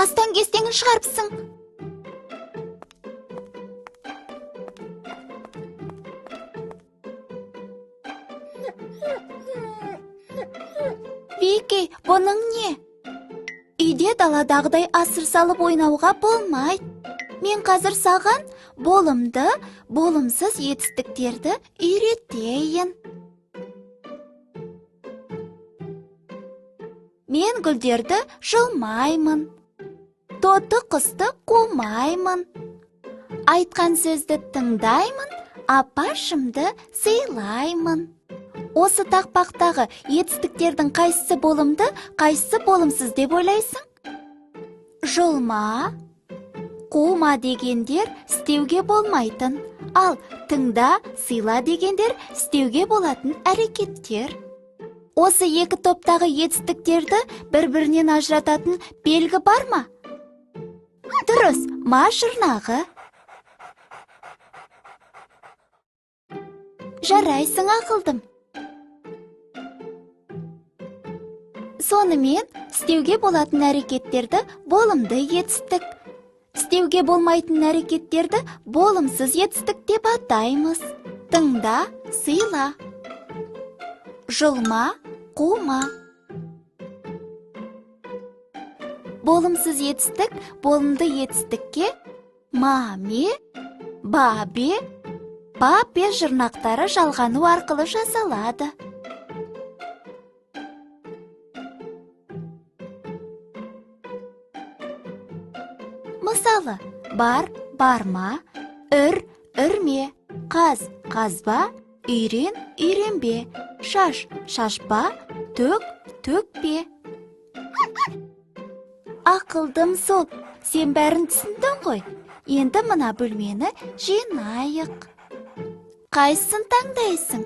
астан кестеңін шығарыпсың. Вики, бұның не? Үйде даладағыдай асыр салып ойнауға болмайды. Мен қазір саған болымды, болымсыз етістіктерді үйретейін. Мен гүлдерді жылмаймын. Тоты құсты қумаймын. Айтқан сөзді тыңдаймын, апашымды сыйлаймын. Осы тақпақтағы етістіктердің қайсысы болымды, қайсысы болымсыз деп ойлайсың? Жылма, қума дегендер істеуге болмайтын, ал тыңда, сыйла дегендер істеуге болатын әрекеттер. Осы екі топтағы етістіктерді бір-бірінен ажырататын белгі бар ма? Дұрыс, ма жұрнағы. Жарайсың, ақылдым. Сонымен, істеуге болатын әрекеттерді болымды етістік, істеуге болмайтын әрекеттерді болымсыз етістік деп атаймыз. Тыңда, сыйла. Жылма, қума. Болымсыз етістік болымды етістікке маме, бабе, папе жұрнақтары жалғану арқылы жасалады. Мысалы, бар, барма, үр, үрме, қаз, қазба, үйрен, үйренбе, шаш, шашпа, төк, төкпе. Ақылдым сол, сен бәрін түсіндің ғой. Енді мына бөлмені жинайық. Қайсысын таңдайсың?